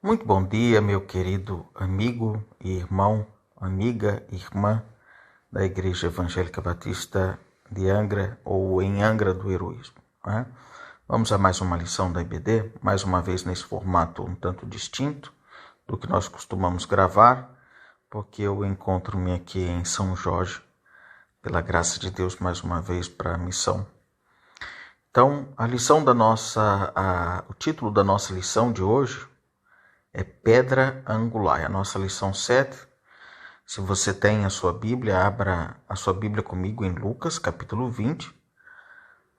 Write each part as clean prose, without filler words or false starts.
Muito bom dia, meu querido amigo e irmão, amiga, irmã da Igreja Evangélica Batista de Angra ou em Angra do Heroísmo. Né? Vamos a mais uma lição da IBD, mais uma vez nesse formato um tanto distinto do que nós costumamos gravar, porque eu encontro-me aqui em São Jorge, pela graça de Deus, mais uma vez para a missão. Então, o título da nossa lição de hoje é Pedra Angular, é a nossa lição 7. Se você tem a sua Bíblia, abra a sua Bíblia comigo em Lucas, capítulo 20,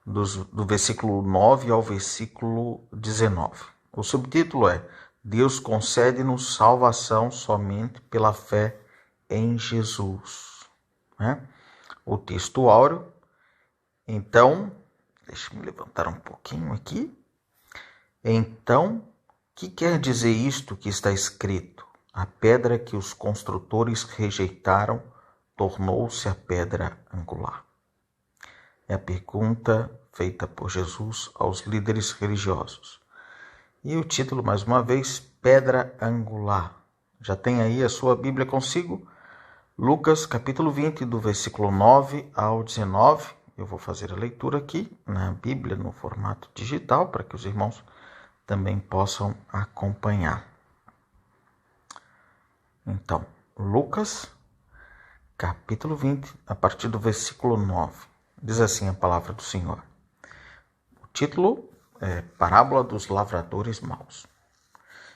do versículo 9 ao versículo 19. O subtítulo é Deus concede-nos salvação somente pela fé em Jesus. O texto áureo, então, deixa eu me levantar um pouquinho aqui. Então, o que quer dizer isto que está escrito? A pedra que os construtores rejeitaram tornou-se a pedra angular. É a pergunta feita por Jesus aos líderes religiosos. E o título, mais uma vez, Pedra Angular. Já tem aí a sua Bíblia consigo? Lucas, capítulo 20, do versículo 9 ao 19. Eu vou fazer a leitura aqui na Bíblia, no formato digital, para que os irmãos também possam acompanhar. Então, Lucas, capítulo 20, a partir do versículo 9. Diz assim a palavra do Senhor. O título é Parábola dos Lavradores Maus.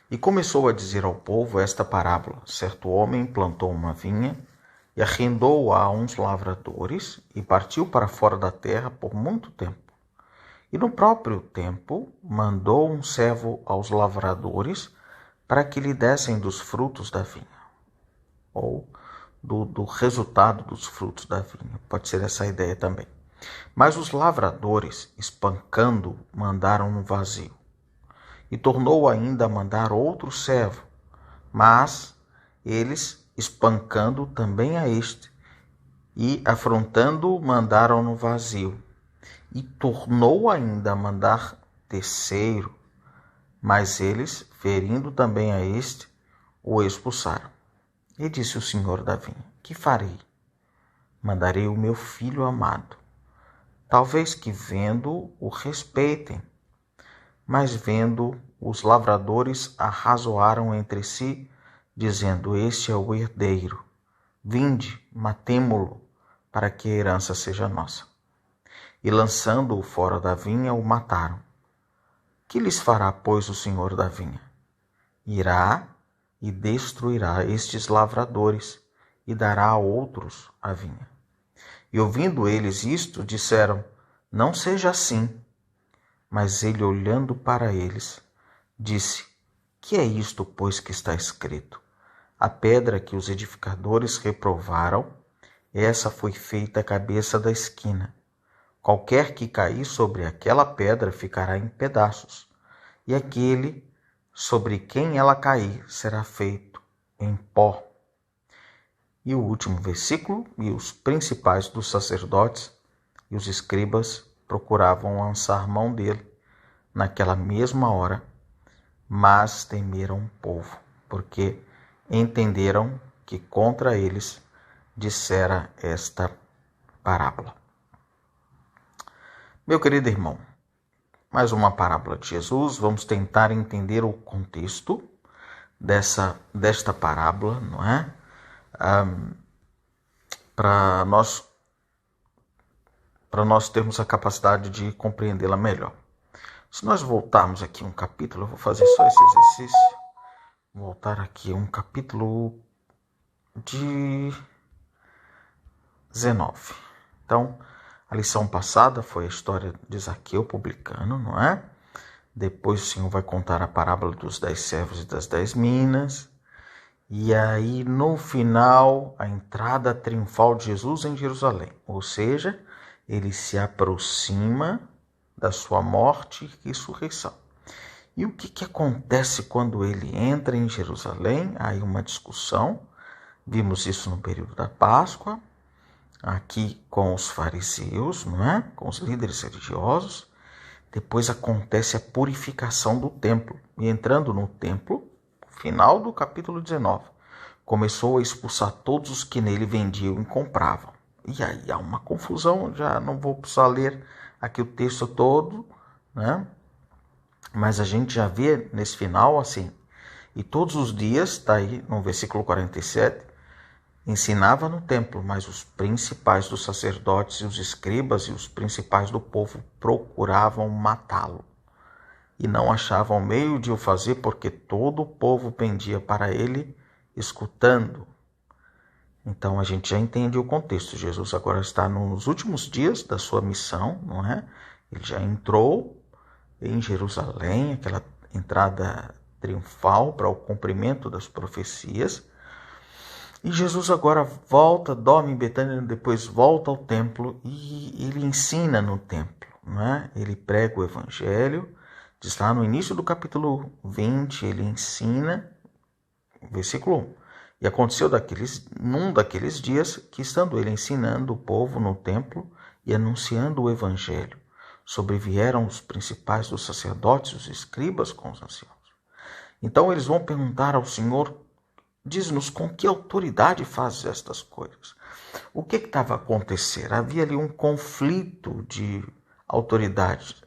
E começou a dizer ao povo esta parábola. Certo homem plantou uma vinha e arrendou-a a uns lavradores e partiu para fora da terra por muito tempo. E no próprio tempo mandou um servo aos lavradores para que lhe dessem dos frutos da vinha, ou do resultado dos frutos da vinha. Pode ser essa a ideia também. Mas os lavradores, espancando, mandaram-no vazio. E tornou ainda a mandar outro servo, mas eles, espancando também a este, e afrontando, mandaram-no vazio. E tornou ainda a mandar terceiro, mas eles, ferindo também a este, o expulsaram. E disse o senhor da vinha: Que farei? Mandarei o meu filho amado. Talvez que vendo o respeitem. Mas vendo, os lavradores arrazoaram entre si, dizendo: Este é o herdeiro. Vinde, matemo-lo, para que a herança seja nossa. E lançando-o fora da vinha, o mataram. Que lhes fará, pois, o senhor da vinha? Irá e destruirá estes lavradores, e dará a outros a vinha. E ouvindo eles isto, disseram: Não seja assim. Mas ele, olhando para eles, disse: Que é isto, pois, que está escrito? A pedra que os edificadores reprovaram, essa foi feita a cabeça da esquina. Qualquer que cair sobre aquela pedra ficará em pedaços, e aquele sobre quem ela cair será feito em pó. E o último versículo: E os principais dos sacerdotes e os escribas procuravam lançar mão dele naquela mesma hora, mas temeram o povo, porque entenderam que contra eles dissera esta parábola. Meu querido irmão, mais uma parábola de Jesus. Vamos tentar entender o contexto desta parábola, não é? Para nós termos a capacidade de compreendê-la melhor. Se nós voltarmos aqui um capítulo, eu vou fazer só esse exercício. Voltar aqui um capítulo de 19. Então, a lição passada foi a história de Zaqueu publicano, não é? Depois o Senhor vai contar a parábola dos 10 servos e das 10 minas. E aí, no final, a entrada triunfal de Jesus em Jerusalém. Ou seja, ele se aproxima da sua morte e ressurreição. E o que acontece quando ele entra em Jerusalém? Aí uma discussão. Vimos isso no período da Páscoa, aqui com os fariseus, não é? Com os líderes religiosos. Depois acontece a purificação do templo. E entrando no templo, final do capítulo 19. Começou a expulsar todos os que nele vendiam e compravam. E aí há uma confusão, já não vou precisar ler aqui o texto todo, né? Mas a gente já vê nesse final assim: e todos os dias, está aí no versículo 47, ensinava no templo, mas os principais dos sacerdotes e os escribas e os principais do povo procuravam matá-lo. E não achavam meio de o fazer, porque todo o povo pendia para ele, escutando. Então a gente já entende o contexto. Jesus agora está nos últimos dias da sua missão, não é? Ele já entrou em Jerusalém, aquela entrada triunfal para o cumprimento das profecias. E Jesus agora volta, dorme em Betânia, depois volta ao templo e ele ensina no templo, não é? Ele prega o evangelho. Diz lá no início do capítulo 20, ele ensina, versículo 1. E aconteceu num daqueles dias que, estando ele ensinando o povo no templo e anunciando o evangelho, sobrevieram os principais dos sacerdotes, os escribas com os anciãos. Então eles vão perguntar ao Senhor: diz-nos com que autoridade fazes estas coisas? O que estava a acontecer? Havia ali um conflito de autoridades,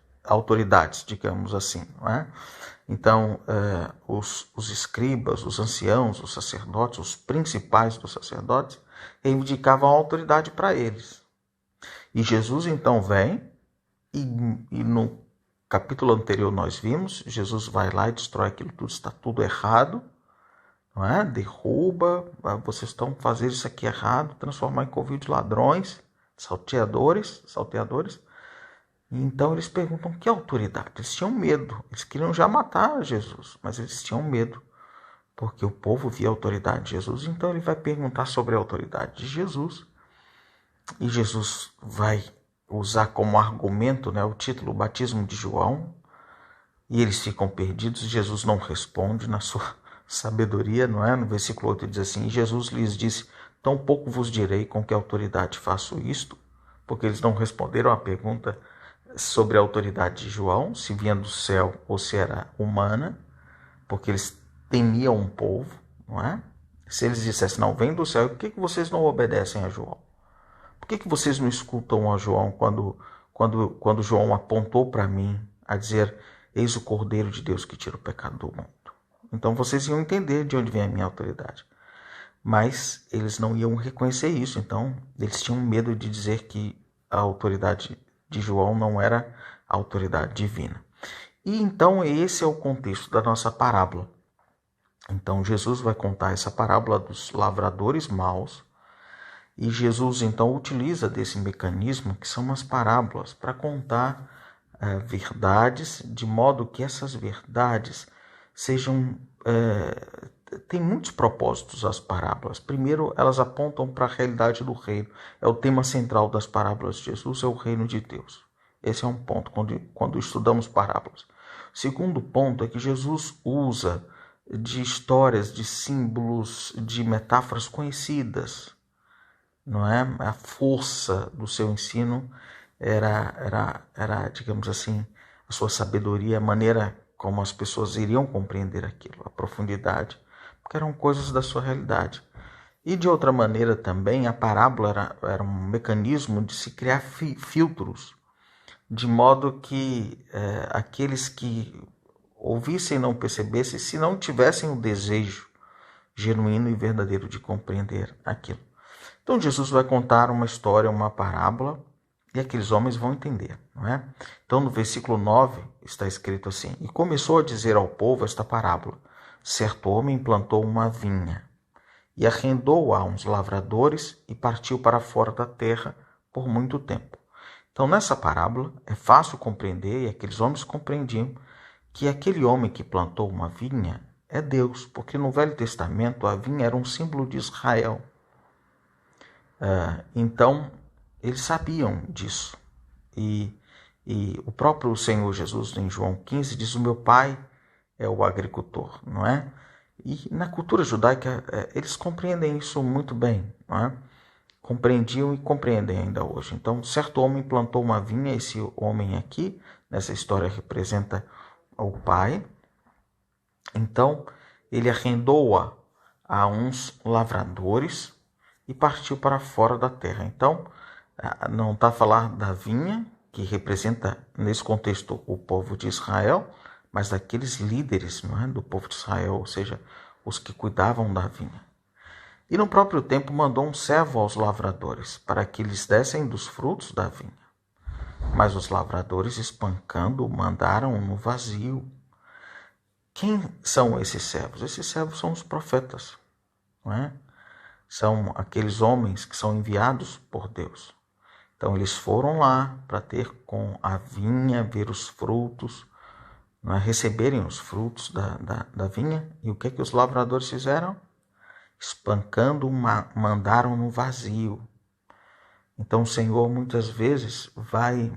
digamos assim, não é? Então, os escribas, os anciãos, os sacerdotes, os principais dos sacerdotes, reivindicavam a autoridade para eles. E Jesus então vem, e no capítulo anterior nós vimos, Jesus vai lá e destrói aquilo tudo, está tudo errado, não é? Derruba, vocês estão fazendo isso aqui errado, transformar em covil de ladrões, salteadores. Então eles perguntam: que autoridade? Eles tinham medo, eles queriam já matar Jesus, mas eles tinham medo, porque o povo via a autoridade de Jesus. Então ele vai perguntar sobre a autoridade de Jesus, e Jesus vai usar como argumento, né, o título Batismo de João, e eles ficam perdidos. Jesus não responde na sua sabedoria, não é? No versículo 8 diz assim: e Jesus lhes disse: tampouco vos direi com que autoridade faço isto, porque eles não responderam à pergunta sobre a autoridade de João, se vinha do céu ou se era humana, porque eles temiam o povo, não é? Se eles dissessem: não, vem do céu, por que vocês não obedecem a João? Por que vocês não escutam a João quando João apontou para mim a dizer: eis o Cordeiro de Deus que tira o pecado do mundo? Então vocês iam entender de onde vem a minha autoridade. Mas eles não iam reconhecer isso, então eles tinham medo de dizer que a autoridade de João não era a autoridade divina. E então esse é o contexto da nossa parábola. Então Jesus vai contar essa parábola dos lavradores maus, e Jesus então utiliza desse mecanismo que são as parábolas para contar verdades, de modo que essas verdades sejam... tem muitos propósitos as parábolas. Primeiro, elas apontam para a realidade do reino. É o tema central das parábolas de Jesus, é o reino de Deus. Esse é um ponto quando estudamos parábolas. O segundo ponto é que Jesus usa de histórias, de símbolos, de metáforas conhecidas, não é? A força do seu ensino era, digamos assim, a sua sabedoria, a maneira como as pessoas iriam compreender aquilo, a profundidade, porque eram coisas da sua realidade. E de outra maneira também, a parábola era um mecanismo de se criar filtros, de modo que aqueles que ouvissem e não percebessem, se não tivessem o desejo genuíno e verdadeiro de compreender aquilo. Então Jesus vai contar uma história, uma parábola, e aqueles homens vão entender, não é? Então no versículo 9 está escrito assim: e começou a dizer ao povo esta parábola: certo homem plantou uma vinha, e arrendou a uns lavradores, e partiu para fora da terra por muito tempo. Então nessa parábola é fácil compreender, e aqueles homens compreendiam, que aquele homem que plantou uma vinha é Deus, porque no Velho Testamento a vinha era um símbolo de Israel. Então eles sabiam disso, e o próprio Senhor Jesus em João 15 diz: o meu pai é o agricultor, não é? E na cultura judaica eles compreendem isso muito bem, não é? Compreendiam e compreendem ainda hoje. Então certo homem plantou uma vinha, esse homem aqui nessa história representa o pai. Então ele arrendou-a a uns lavradores e partiu para fora da terra. Então, não está a falar da vinha, que representa, nesse contexto, o povo de Israel, mas daqueles líderes, não é, do povo de Israel, ou seja, os que cuidavam da vinha. E no próprio tempo mandou um servo aos lavradores, para que lhes dessem dos frutos da vinha. Mas os lavradores, espancando, mandaram no vazio. Quem são esses servos? Esses servos são os profetas, não é? São aqueles homens que são enviados por Deus. Então eles foram lá para ter com a vinha, ver os frutos, não é? Receberem os frutos da vinha. E o que os lavradores fizeram? Espancando, mandaram no vazio. Então o Senhor muitas vezes vai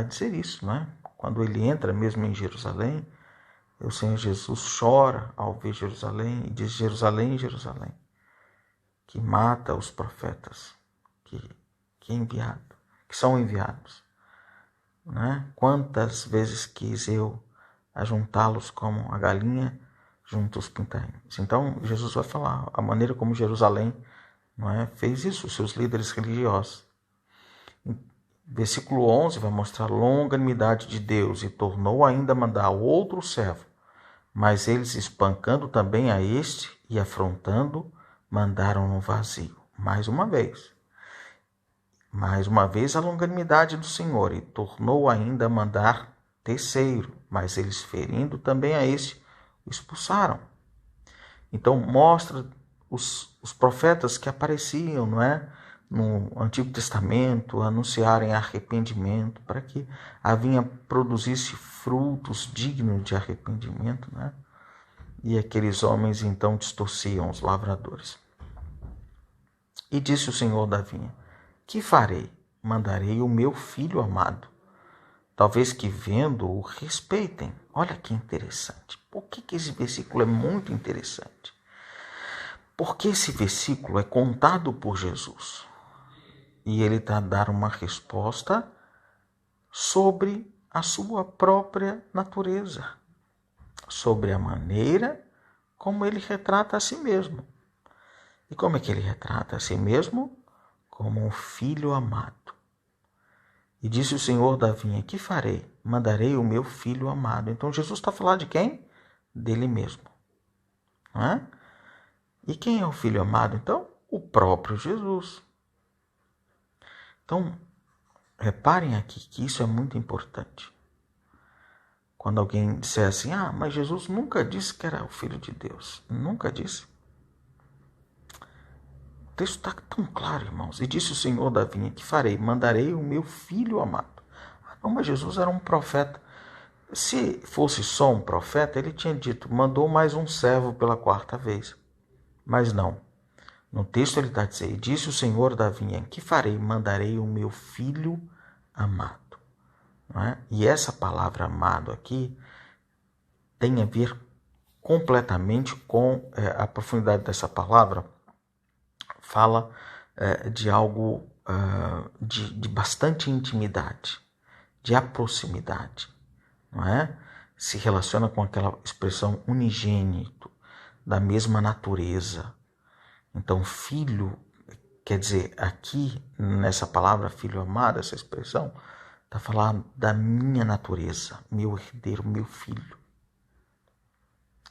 dizer isso, não é? Quando ele entra mesmo em Jerusalém, o Senhor Jesus chora ao ver Jerusalém e diz: Jerusalém, Jerusalém, que mata os profetas que são enviados. Né? Quantas vezes quis eu ajuntá-los como a galinha junto aos pintainhos. Então Jesus vai falar a maneira como Jerusalém, não é, fez isso, os seus líderes religiosos. Versículo 11 vai mostrar a longanimidade de Deus, e tornou ainda a mandar outro servo, mas eles, espancando também a este e afrontando, mandaram no vazio. Mais uma vez a longanimidade do Senhor, e tornou ainda a mandar terceiro, mas eles, ferindo também a este, o expulsaram. Então mostra os profetas que apareciam, não é, no Antigo Testamento, anunciarem arrependimento, para que a vinha produzisse frutos dignos de arrependimento, né? E aqueles homens então distorciam os lavradores. E disse o Senhor da vinha: que farei? Mandarei o meu filho amado. Talvez que vendo o respeitem. Olha que interessante. Por que esse versículo é muito interessante? Porque esse versículo é contado por Jesus. E ele está a dar uma resposta sobre a sua própria natureza, sobre a maneira como ele retrata a si mesmo. E como é que ele retrata a si mesmo? Como um filho amado. E disse o Senhor da vinha: que farei? Mandarei o meu filho amado. Então Jesus está falando de quem? Dele mesmo. Não é? E quem é o filho amado? Então, o próprio Jesus. Então, reparem aqui que isso é muito importante. Quando alguém disser assim: mas Jesus nunca disse que era o Filho de Deus. Nunca disse. O texto está tão claro, irmãos. E disse o Senhor da vinha: que farei? Mandarei o meu filho amado. Não, mas Jesus era um profeta. Se fosse só um profeta, ele tinha dito: mandou mais um servo pela quarta vez. Mas não. No texto ele está dizendo: disse o Senhor da vinha: que farei? Mandarei o meu filho amado. Não é? E essa palavra amado aqui tem a ver completamente com a profundidade dessa palavra. Fala de algo de bastante intimidade, de proximidade, não é? Se relaciona com aquela expressão unigênito, da mesma natureza. Então, filho, quer dizer, aqui nessa palavra filho amado, essa expressão, está falando da minha natureza, meu herdeiro, meu filho.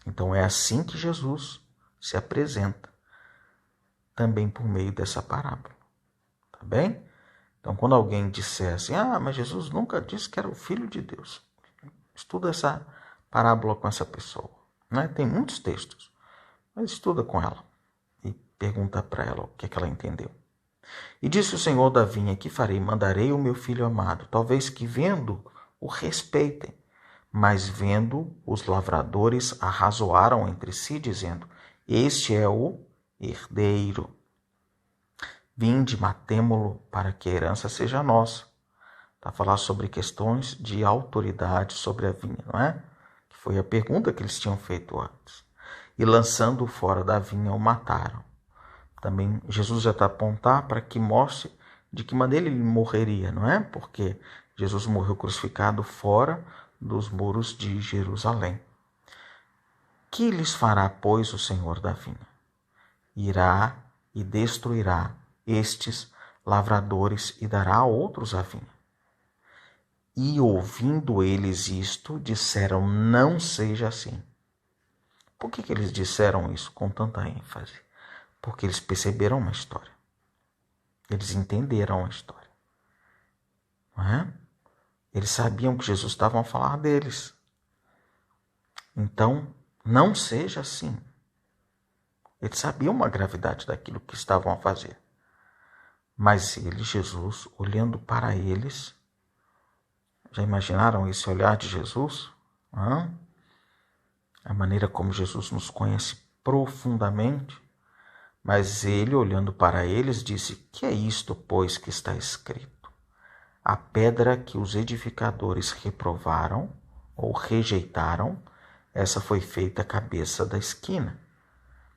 Então é assim que Jesus se apresenta, também por meio dessa parábola. Tá bem? Então quando alguém disser assim: mas Jesus nunca disse que era o Filho de Deus. Estuda essa parábola com essa pessoa. Né? Tem muitos textos, mas estuda com ela e pergunta para ela o que é que ela entendeu. E disse o Senhor da vinha: que farei? Mandarei o meu filho amado. Talvez que vendo o respeitem. Mas vendo, os lavradores arrazoaram entre si, dizendo: este é o herdeiro. Vinde, matemo-lo, para que a herança seja nossa. Está a falar sobre questões de autoridade sobre a vinha, não é? Que foi a pergunta que eles tinham feito antes. E lançando-o fora da vinha, o mataram. Também Jesus já está a apontar para que mostre de que maneira ele morreria, não é? Porque Jesus morreu crucificado fora dos muros de Jerusalém. Que lhes fará, pois, o Senhor da vinha? Irá e destruirá estes lavradores e dará a outros a vinha. E ouvindo eles isto, disseram, não seja assim. Por que eles disseram isso com tanta ênfase? Porque eles perceberam uma história. Eles entenderam a história. Não é? Eles sabiam que Jesus estava a falar deles. Então, não seja assim. Eles sabiam a gravidade daquilo que estavam a fazer. Mas ele, Jesus, olhando para eles, já imaginaram esse olhar de Jesus? A maneira como Jesus nos conhece profundamente. Mas ele, olhando para eles, disse, que é isto, pois, que está escrito? A pedra que os edificadores reprovaram ou rejeitaram, essa foi feita a cabeça da esquina.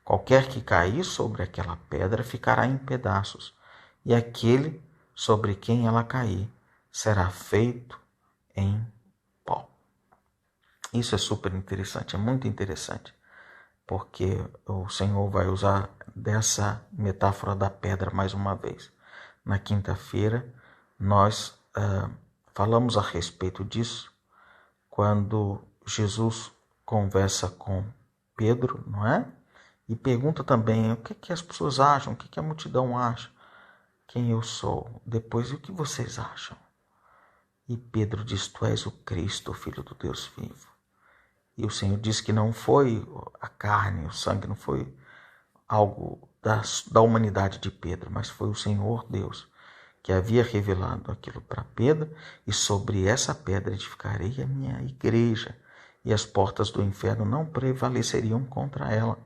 Qualquer que cair sobre aquela pedra ficará em pedaços, e aquele sobre quem ela cair será feito em pó. Isso é super interessante, é muito interessante, porque o Senhor vai usar dessa metáfora da pedra mais uma vez. Na quinta-feira, nós falamos a respeito disso, quando Jesus conversa com Pedro, não é? E pergunta também o que as pessoas acham, o que a multidão acha, quem eu sou. Depois, o que vocês acham? E Pedro diz, tu és o Cristo, o Filho do Deus vivo. E o Senhor diz que não foi a carne, o sangue, não foi algo da humanidade de Pedro, mas foi o Senhor Deus que havia revelado aquilo para Pedro, e sobre essa pedra edificarei a minha igreja, e as portas do inferno não prevaleceriam contra ela.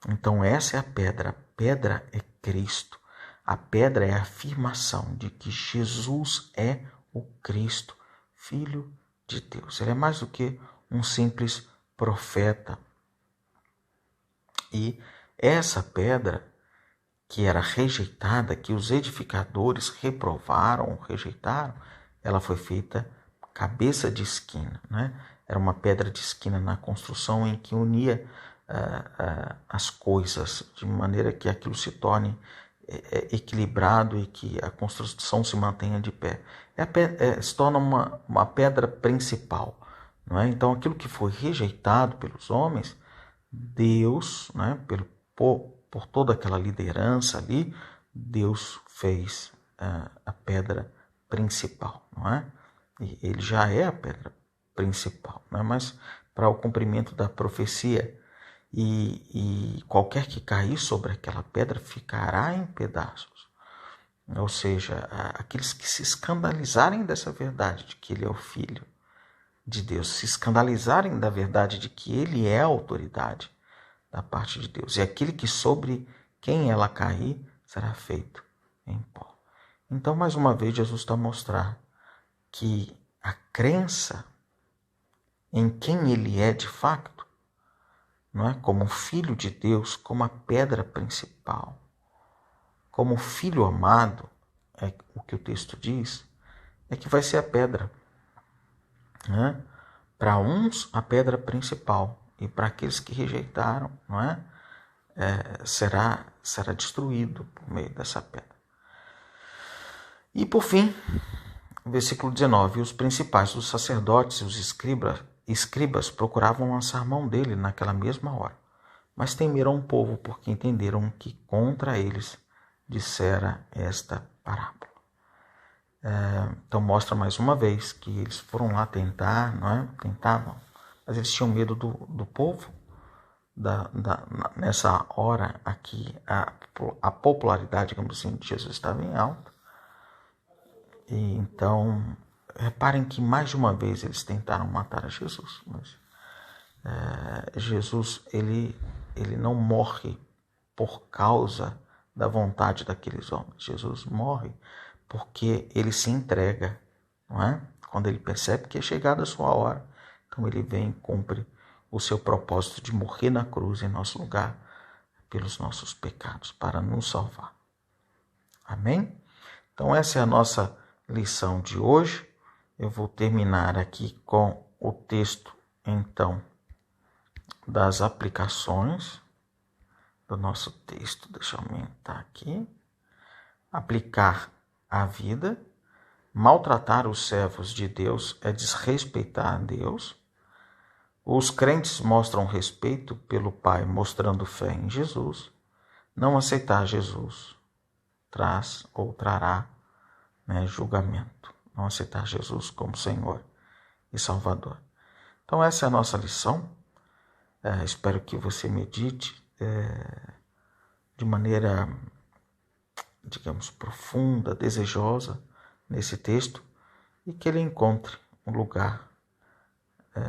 Então essa é a pedra é Cristo. A pedra é a afirmação de que Jesus é o Cristo, Filho de Deus. Ele é mais do que um simples profeta. E essa pedra que era rejeitada, que os edificadores reprovaram, rejeitaram, ela foi feita cabeça de esquina, né? Era uma pedra de esquina na construção em que unia as coisas de maneira que aquilo se torne equilibrado e que a construção se mantenha de pé. Se torna uma pedra principal, não é? Então aquilo que foi rejeitado pelos homens, Deus, né, por toda aquela liderança ali, Deus fez a pedra principal, não é? E ele já é a pedra principal, não é? Mas para o cumprimento da profecia, e qualquer que cair sobre aquela pedra ficará em pedaços. Ou seja, aqueles que se escandalizarem dessa verdade de que ele é o Filho de Deus, se escandalizarem da verdade de que ele é a autoridade da parte de Deus, e aquele que sobre quem ela cair será feito em pó. Então, mais uma vez, Jesus está a mostrar que a crença em quem ele é de fato, não é? Como Filho de Deus, como a pedra principal, como Filho amado, é o que o texto diz, é que vai ser a pedra, né? Para uns, a pedra principal, e para aqueles que rejeitaram, não é? Será destruído por meio dessa pedra. E por fim, versículo 19, os principais dos sacerdotes e os escribas procuravam lançar mão dele naquela mesma hora, mas temeram o povo porque entenderam que contra eles dissera esta parábola. Então mostra mais uma vez que eles foram lá tentar, não é? Tentavam, mas eles tinham medo do povo. Nessa hora aqui, a popularidade, digamos assim, de Jesus estava em alta. E então, reparem que mais de uma vez eles tentaram matar a Jesus, mas Jesus ele não morre por causa da vontade daqueles homens. Jesus morre porque ele se entrega, não é? Quando ele percebe que é chegada a sua hora, então ele vem e cumpre o seu propósito de morrer na cruz em nosso lugar pelos nossos pecados, para nos salvar. Amém? Então essa é a nossa lição de hoje. Eu vou terminar aqui com o texto, então, das aplicações do nosso texto. Deixa eu aumentar aqui. Aplicar a vida. Maltratar os servos de Deus é desrespeitar a Deus. Os crentes mostram respeito pelo Pai, mostrando fé em Jesus. Não aceitar Jesus traz ou trará, julgamento. Não aceitar Jesus como Senhor e Salvador. Então essa é a nossa lição. Espero que você medite de maneira, digamos, profunda, desejosa nesse texto e que ele encontre um lugar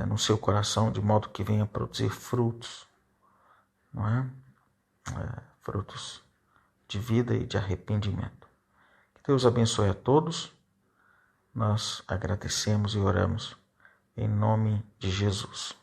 no seu coração de modo que venha produzir frutos, não é? Frutos de vida e de arrependimento. Que Deus abençoe a todos. Nós agradecemos e oramos em nome de Jesus.